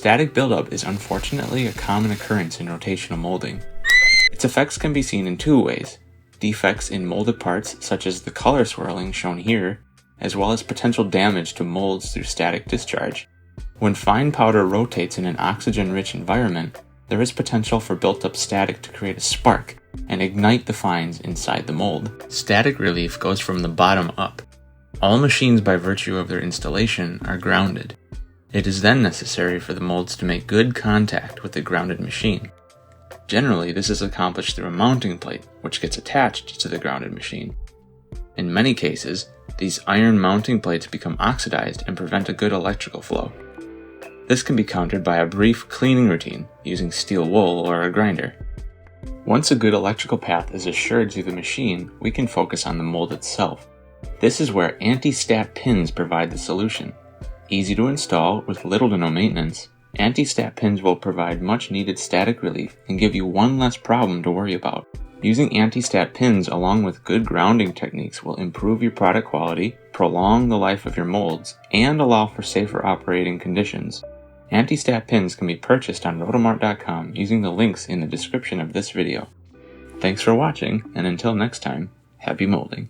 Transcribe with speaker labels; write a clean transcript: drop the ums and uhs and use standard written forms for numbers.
Speaker 1: Static buildup is unfortunately a common occurrence in rotational molding. Its effects can be seen in two ways: defects in molded parts such as the color swirling shown here, as well as potential damage to molds through static discharge. When fine powder rotates in an oxygen-rich environment, there is potential for built-up static to create a spark and ignite the fines inside the mold. Static relief goes from the bottom up. All machines by virtue of their installation are grounded. It is then necessary for the molds to make good contact with the grounded machine. Generally, this is accomplished through a mounting plate, which gets attached to the grounded machine. In many cases, these iron mounting plates become oxidized and prevent a good electrical flow. This can be countered by a brief cleaning routine using steel wool or a grinder. Once a good electrical path is assured through the machine, we can focus on the mold itself. This is where Anti-Stat pins provide the solution. Easy to install with little to no maintenance, Anti-Stat pins will provide much needed static relief and give you one less problem to worry about. Using Anti-Stat pins along with good grounding techniques will improve your product quality, prolong the life of your molds, and allow for safer operating conditions. Anti-Stat pins can be purchased on rotomart.com using the links in the description of this video. Thanks for watching, and until next time, happy molding.